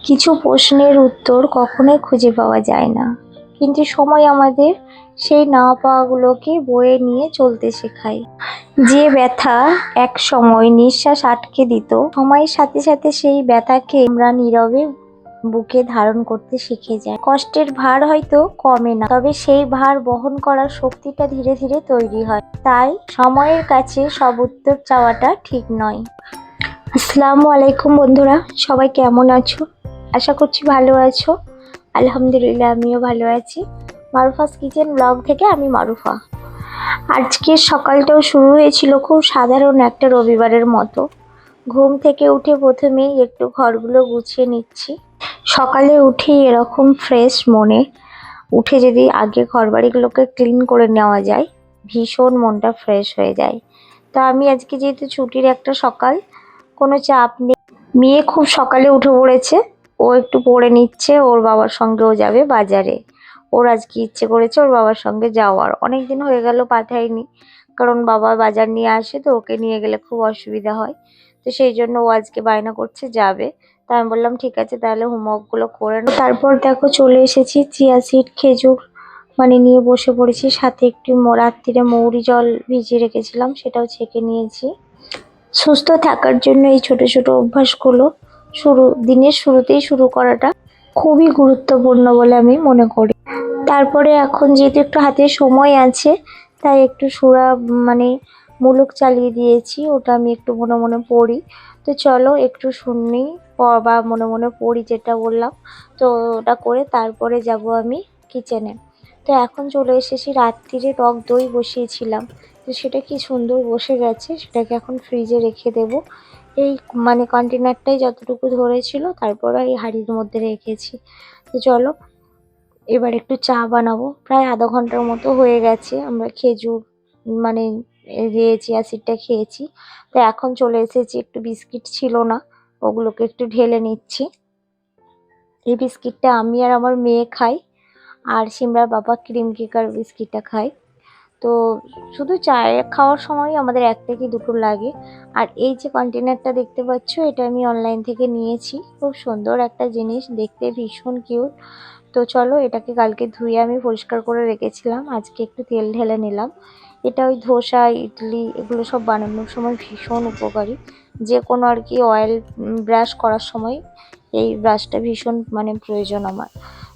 কিছু প্রশ্নের উত্তর কখনোই খুঁজে পাওয়া যায় না, কিন্তু সময় আমাদের সেই না পাওয়াগুলোকে বয়ে নিয়ে চলতে শেখায়। যে ব্যথা এক সময় নিঃশ্বাস আটকে দিত, সময়ের সাথে সাথে সেই ব্যথাকে আমরা নীরবে বুকে ধারণ করতে শিখে যায়। কষ্টের ভার হয়তো কমে না, তবে সেই ভার বহন করার শক্তিটা ধীরে ধীরে তৈরি হয়। তাই সময়ের কাছে সব উত্তর চাওয়াটা ঠিক নয়। আসসালামু আলাইকুম বন্ধুরা, সবাই কেমন আছো? আশা করছি ভালো আছো। আলহামদুলিল্লাহ, আমিও ভালো আছি। মারুফাস কিচেন ব্লগ থেকে আমি মারুফা। আজকের সকালটাও শুরু হয়েছিল খুব সাধারণ একটা রবিবারের মতো। ঘুম থেকে উঠে প্রথমেই একটু ঘরগুলো গুছিয়ে নিচ্ছি। সকালে উঠেই এরকম ফ্রেশ মনে উঠে যদি আগে ঘরবাড়িগুলোকে ক্লিন করে নেওয়া যায়, ভীষণ মনটা ফ্রেশ হয়ে যায়। তো আমি আজকে যেহেতু ছুটির একটা সকাল, কোনো চাপ নেই। মেয়ে খুব সকালে উঠে পড়েছে, ও একটু পড়ে নিচ্ছে, ওর বাবার সঙ্গেও যাবে বাজারে। ওর আজকে ইচ্ছে করেছে ওর বাবার সঙ্গে যাওয়ার, অনেক দিন হয়ে গেল পাঠাইনি, কারণ বাবা বাজার নিয়ে আসে, তো ওকে নিয়ে গেলে খুব অসুবিধা হয়। তো সেই জন্য ও আজকে বায়না করছে যাবে। তাই আমি বললাম ঠিক আছে, তাহলে হোমওয়ার্কগুলো করে নাও। তারপর দেখো চলে এসেছি, চিয়া সিড খেজুর নিয়ে বসে পড়েছি, সাথে একটু রাত্রিরে মৌরি জল ভিজিয়ে রেখেছিলাম, সেটাও ছেঁকে নিয়েছি। সুস্থ থাকার জন্য এই ছোট ছোট অভ্যাসগুলো দিনের শুরুতেই শুরু করাটা খুবই গুরুত্বপূর্ণ বলে আমি মনে করি। তারপরে এখন যেহেতু একটু হাতে সময় আছে, তাই একটু সূরা মুলুক চালিয়ে দিয়েছি, ওটা আমি একটু মনে মনে পড়ি। তো চলো একটু শুনি বা মনে মনে পড়ি যেটা বললাম, তো ওটা করে তারপরে যাব আমি কিচেনে। তো এখন চলে এসেছি, রাত্রিরে টক দই বসিয়েছিলাম, তো সেটা কি সুন্দর বসে গেছে, সেটাকে এখন ফ্রিজে রেখে দেব। এই কন্টেনারটাই যতটুকু ধরেছিল, তারপরে এই হাঁড়ির মধ্যে রেখেছি। তো চলো এবার একটু চা বানাবো। প্রায় আধা ঘন্টার মতো হয়ে গেছে আমরা খেজুর মানে চিয়া সিডটা খেয়েছি। তো এখন চলে এসেছি, একটু বিস্কিট ছিল না, ওগুলোকে একটু ঢেলে নিচ্ছি। এই বিস্কিটটা আমি আর আমার মেয়ে খাই, আর সিমরার বাবা ক্রিম কেকার বিস্কিটটা খায়। তো শুধু চায়ে খাওয়ার সময় আমাদের একটা কি দুটো লাগে। আর এই যে কন্টেনারটা দেখতে পাচ্ছ, এটা আমি অনলাইন থেকে নিয়েছি, খুব সুন্দর একটা জিনিস, দেখতে ভীষণ কিউট। তো চলো এটাকে কালকে ধুয়ে আমি পরিষ্কার করে রেখেছিলাম, আজকে একটু তেল ঢেলে নিলাম। এটা ওই ধোসা ইডলি এগুলো সব বানানোর সময় ভীষণ উপকারী। যে কোনো আর কি অয়েল ব্রাশ করার সময় এই ব্রাশটা ভীষণ প্রয়োজন আমার।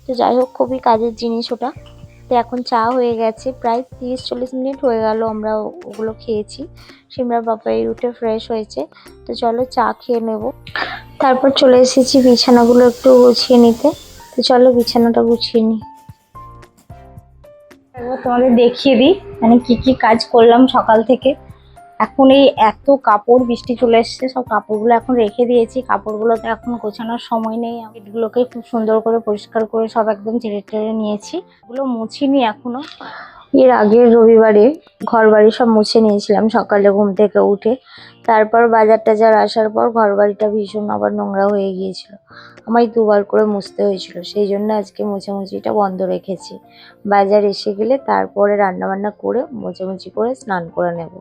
তো যাই হোক, খুবই কাজের জিনিস ওটা। তো এখন চা হয়ে গেছে, প্রায় 30-40 মিনিট হয়ে গেল আমরা ওগুলো খেয়েছি। সিমরার বাবাই উঠে ফ্রেশ হয়েছে। তো চলো চা খেয়ে নেব। তারপর চলে এসেছি বিছানাগুলো একটু গুছিয়ে নিতে। তো চলো বিছানাটা গুছিয়ে নিই। তোমাদের দেখিয়ে দিই কি কি কাজ করলাম সকাল থেকে। এখন এই এত কাপড়, বৃষ্টি চলে এসছে, সব কাপড়গুলো এখন রেখে দিয়েছি। কাপড়গুলোতে এখন গোছানোর সময় নেই, এগুলোকে খুব সুন্দর করে পরিষ্কার করে সব একদম ছেড়ে টেড়ে নিয়েছি। এগুলো মুছিনি এখনো। এর আগের রবিবারে ঘর বাড়ি সব মুছে নিয়েছিলাম সকালে ঘুম থেকে উঠে। তারপর বাজার টাজার আসার পর ঘর বাড়িটা ভীষণ আবার নোংরা হয়ে গিয়েছিল, আমায় দুবার করে মুছতে হয়েছিল, সেই জন্য আজকে মোছামুছিটা বন্ধ রেখেছি। বাজার এসে গেলে তারপরে রান্নাবান্না করে মোছামুছি করে স্নান করে নেব।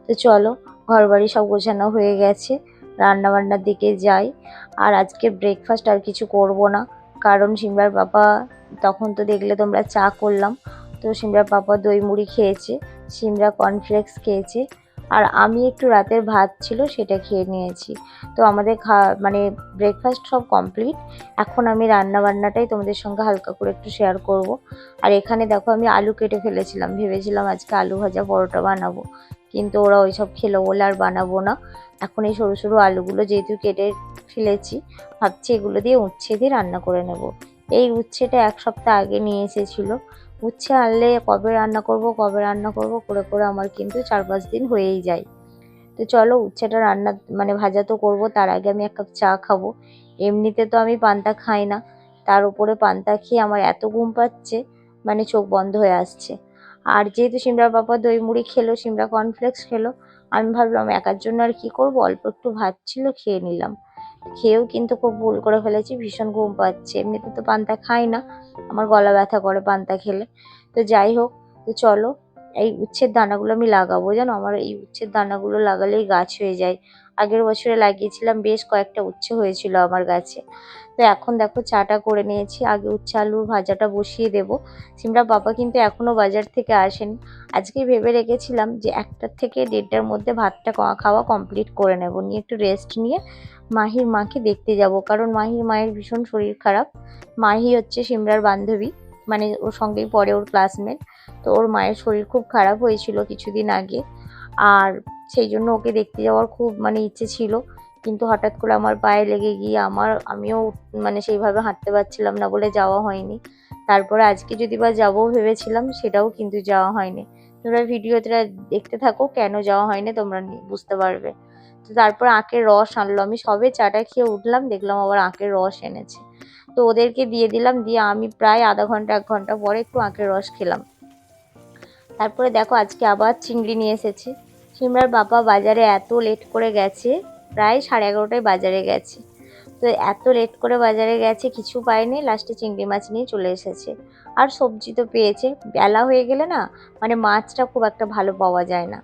তো চলো ঘর বাড়ি সব গোছানো হয়ে গেছে, রান্নাবান্নার দিকে যাই। আর আজকে ব্রেকফাস্ট আর কিছু করব না, কারণ সিমরার বাবা, তখন তো দেখলে তোমরা চা করলাম, তো সিমরার পাপা দই মুড়ি খেয়েছে, সিমরা কর্নফ্লেক্স খেয়েছে, আর আমি একটু রাতের ভাত ছিল সেটা খেয়ে নিয়েছি। তো আমাদের ব্রেকফাস্ট সব কমপ্লিট। এখন আমি রান্না বান্নাটাই তোমাদের সঙ্গে হালকা করে একটু শেয়ার করব। আর এখানে দেখো আমি আলু কেটে ফেলেছিলাম, ভেবেছিলাম আজকে আলু ভাজা পরোটা বানাবো, কিন্তু ওরা ওইসব খেলো বলে আর বানাবো না। এখন এই সরু সরু আলুগুলো যেহেতু কেটে ফেলেছি, ভাবছি এগুলো দিয়ে উচ্ছে দিয়ে রান্না করে নেব। এই উচ্ছেটা 1 সপ্তাহ আগে নিয়ে এসেছিলো। উচ্ছে আনলে কবে রান্না করব করে করে আমার কিন্তু 4-5 দিন হয়েই যায়। তো চলো উচ্ছেটা রান্না ভাজা তো করবো, তার আগে আমি 1 কাপ চা খাবো। এমনিতে তো আমি পান্তা খাই না, তার উপরে পান্তা খেয়ে আমার এত ঘুম পাচ্ছে, চোখ বন্ধ হয়ে আসছে। আর যেহেতু সিমরার বাবা দই মুড়ি খেলো, সিমরা কর্নফ্লেক্স খেলো, আমি ভাবলাম একার জন্য আর কি করবো, অল্প একটু ভাত ছিল খেয়ে নিলাম। খেয়েও কিন্তু খুব ভুল করে ফেলেছি, ভীষণ ঘুম পাচ্ছে। এমনিতে তো পান্তা খাই না, আমার গলা ব্যথা করে পান্তা খেলে। তো যাই হোক, তো চলো এই উচ্ছের দানাগুলো আমি লাগাবো, জানো আমার এই উচ্ছের দানাগুলো লাগালেই গাছ হয়ে যায়। আগের বছরে লাগিয়েছিলাম, বেশ কয়েকটা উচ্ছে হয়েছিল আমার গাছে। তো এখন দেখো চাটা করে নিয়েছি, আগে উচ্ছে আলুর ভাজাটা বসিয়ে দেব। সিমরার বাবা কিন্তু এখনো বাজার থেকে আসেনি। আজকে ভেবে রেখেছিলাম যে 1টা থেকে 1:30টার মধ্যে ভাতটা খাওয়া কমপ্লিট করে নেব, নিয়ে একটু রেস্ট নিয়ে মাহির মাকে দেখতে যাব, কারণ মাহির মায়ের ভীষণ শরীর খারাপ। মাহি হচ্ছে সিমরার বান্ধবী, মানে ওর সঙ্গেই পড়ে, ওর ক্লাসমেট। তো ওর মায়ের শরীর খুব খারাপ হয়েছিল কিছুদিন আগে, আর সেই জন্য ওকে দেখতে যাওয়ার খুব মানে ইচ্ছে ছিল। কিন্তু হঠাৎ করে আমার পায়ে লেগে গিয়ে আমিও মানে সেইভাবে হাঁটতে পারছিলাম না বলে যাওয়া হয়নি। তারপরে আজকে যদি বা যাবো ভেবেছিলাম, সেটাও কিন্তু যাওয়া হয়নি। তোমরা ভিডিওটা দেখতে থাকো, কেন যাওয়া হয়নি তোমরা বুঝতে পারবে। তো তারপর আখের রস আনলো, আমি সবে চাটা খেয়ে উঠলাম, দেখলাম আবার আখের রস এনেছে। তো ওদেরকে দিয়ে দিলাম, দিয়ে আমি প্রায় আধা ঘন্টা 1 ঘন্টা পরে একটু আখের রস খেলাম। তারপরে দেখো আজকে আবার চিংড়ি নিয়ে এসেছে। সিমরার বাবা বাজারে এত লেট করে গেছে, প্রায় 11:30টায় বাজারে গেছে। তো এত লেট করে বাজারে গেছে, কিছু পায়নি, লাস্টে চিংড়ি মাছ নিয়ে চলে এসেছে। আর সবজি তো পেয়েছে। বেলা হয়ে গেলে না, মানে মাছটা খুব একটা ভালো পাওয়া যায় না।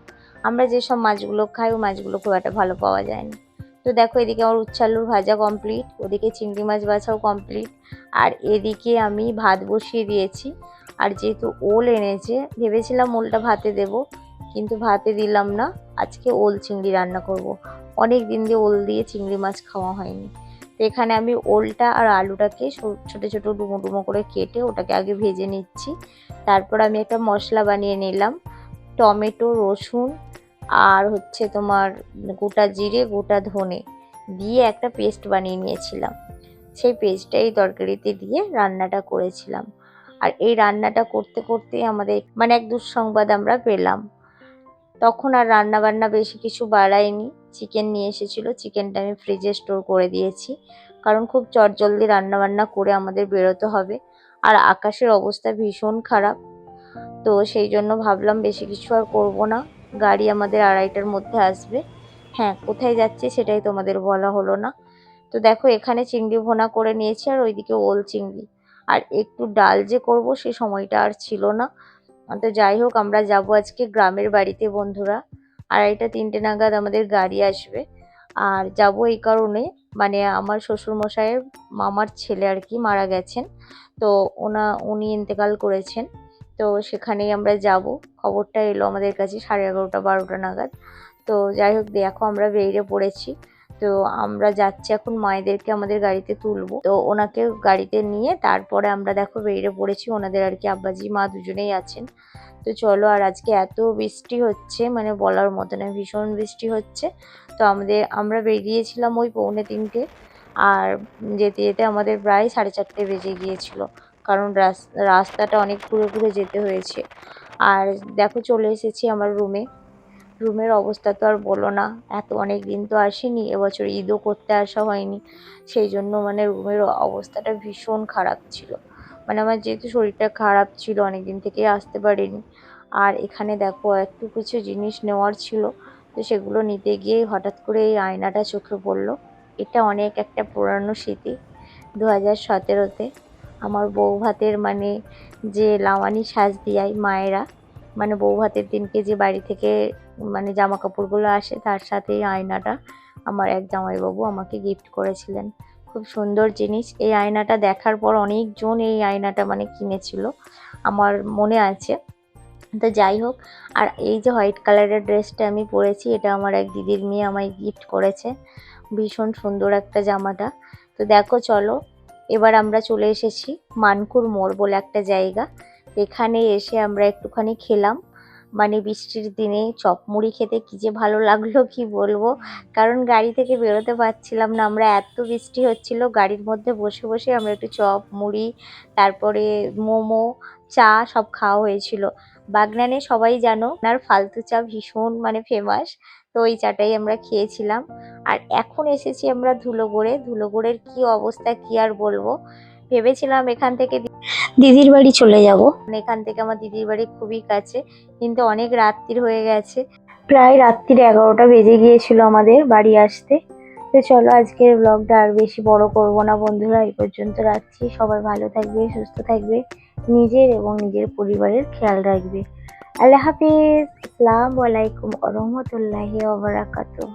আমরা যেসব মাছগুলো খাই ওই মাছগুলো খুব একটা ভালো পাওয়া যায় না। তো দেখো এদিকে আমার উচ্ছে আলুর ভাজা কমপ্লিট, ওদিকে চিংড়ি মাছ বাছাও কমপ্লিট, আর এদিকে আমি ভাত বসিয়ে দিয়েছি। আর যেহেতু ওল এনেছে, ভেবেছিলাম ওলটা ভাতে দেব, কিন্তু ভাতে দিলাম না। আজকে ওল চিংড়ি রান্না করব। অনেক দিন দিয়ে ওল দিয়ে চিংড়ি মাছ খাওয়া হয়নি। তো এখানে আমি ওলটা আর আলুটাকে ছোট ছোট ডুমো ডুমো করে কেটে ওটাকে আগে ভেজে নিচ্ছি। তারপর আমি একটা মশলা বানিয়ে নিলাম, টমেটো, রসুন আর হচ্ছে তোমার গোটা জিরে, গোটা ধনে দিয়ে একটা পেস্ট বানিয়ে নিয়েছিলাম। সেই পেস্টটাই তরকারিতে দিয়ে রান্নাটা করেছিলাম। আর এই রান্নাটা করতে করতে আমাদের মানে এক দুঃসংবাদ আমরা পেলাম। তখন আর রান্না বান্না বেশি কিছু বাড়াইনি, চিকেন নিয়ে এসেছিল, চিকেনটা আমি ফ্রিজে স্টোর করে দিয়েছি, কারণ খুব চটজলদি রান্না বান্না করে আমাদের বেরোতে হবে। আর আকাশের অবস্থা ভীষণ খারাপ, তো সেই জন্য ভাবলাম বেশি কিছু আর করব না। গাড়ি আমাদের 2:30টার মধ্যে আসবে। হ্যাঁ, কোথায় যাচ্ছে সেটাই তোমাদের বলা হলো না। তো দেখো এখানে চিংড়ি ভোনা করে নিয়েছি, আর ওইদিকে ওল চিংড়ি। আর একটু ডাল যে করব সে সময়টা আর ছিল না। তো যাই হোক, আমরা যাব আজকে গ্রামের বাড়িতে বন্ধুরা। 2:30-3টে নাগাদ আমাদের গাড়ি আসবে। আর যাব এই কারণে, মানে আমার শ্বশুরমশাইয়ের মামার ছেলে আর কি মারা গেছেন। তো উনি ইন্তেকাল করেছেন। তো সেখানেই আমরা যাব। খবরটা এলো আমাদের কাছে 11:30-12টা নাগাদ। তো যাই হোক, দেখো আমরা বেরিয়ে পড়েছি। তো আমরা যাচ্ছি এখন, মায়েদেরকে আমাদের গাড়িতে তুলবো, তো ওনাকে গাড়িতে নিয়ে তারপরে আমরা দেখো বেরিয়ে পড়েছি। ওনাদের আর কি আব্বাজি মা দুজনেই আছেন। তো চলো, আর আজকে এত বৃষ্টি হচ্ছে মানে বলার মতো না, ভীষণ বৃষ্টি হচ্ছে। তো আমরা বেরিয়েছিলাম ওই 2:45, আর যেতে যেতে আমাদের প্রায় 4:30 বেজে গিয়েছিল, কারণ রাস্তাটা অনেক ঘুরে ঘুরে যেতে হয়েছে। আর দেখো চলে এসেছি আমার রুমের অবস্থা তো আর বলো না, অনেক দিন তো আসিনি, এবছর ঈদও করতে আসা হয়নি। সেই জন্য মানে রুমের অবস্থাটা ভীষণ খারাপ ছিল। মানে আমার যেহেতু শরীরটা খারাপ ছিল, অনেক দিন থেকেই আসতে পারিনি। আর এখানে দেখো একটু কিছু জিনিস নেওয়ার ছিল, তো সেগুলো নিতে গিয়ে হঠাৎ করে এই আয়নাটা চোখে পড়লো। এটা অনেক একটা পুরানো স্মৃতি। 2017-তে আমার বউ ভাতের মানে যে লাওয়ানি সাজ দিয়াই মায়েরা, মানে বউ ভাতের দিনকে যে বাড়ি থেকে মানে জামা কাপড়গুলো আসে, তার সাথে এই আয়নাটা আমার এক জামাইবাবু আমাকে গিফট করেছিলেন। খুব সুন্দর জিনিস। এই আয়নাটা দেখার পর অনেকজন এই আয়নাটা মানে কিনেছিল, আমার মনে আছে। তো যাই হোক, আর এই যে হোয়াইট কালারের ড্রেসটা আমি পরেছি, এটা আমার এক দিদির মেয়ে আমায় গিফট করেছে। ভীষণ সুন্দর একটা জামাটা। তো দেখো চলো, এবার আমরা চলে এসেছি মানকুর মোড় বলে একটা জায়গা। এখানে এসে আমরা একটুখানি খেলাম, মানে বৃষ্টির দিনে চপ মুড়ি খেতে কি যে ভালো লাগলো কি বলবো। কারণ গাড়ি থেকে বেরোতে পারছিলাম না, আমরা এত বৃষ্টি হচ্ছিল, গাড়ির মধ্যে বসে বসে আমরা একটু চপ মুড়ি, তারপরে মোমো, চা সব খাওয়া হয়েছিল। বাগনানে সবাই জানো আর ফালতু চা ভীষণ মানে ফেমাস। তো ওই চাটাই আমরা খেয়েছিলাম। আর এখন এসেছি আমরা ধুলোগড়ের কি অবস্থা কি আর বলবো। ভেবেছিলাম এখান থেকে দিদির বাড়ি চলে যাব, এখান থেকে আমার দিদির বাড়ি খুবই কাছে, কিন্তু অনেক রাত্রির হয়ে গেছে, প্রায় রাত্রির 11টা বেজে গিয়েছিল আমাদের বাড়ি আসতে। তো চলো আজকের ব্লগটা আর বেশি বড় করব না বন্ধুরা, এই পর্যন্ত রাখছি। সবাই ভালো থাকবে, সুস্থ থাকবে, নিজের এবং নিজের পরিবারের খেয়াল রাখবে। আল্লাহ হাফিজ। আসসালামু আলাইকুম ওয়া রাহমাতুল্লাহি ওয়া বারাকাতুহু।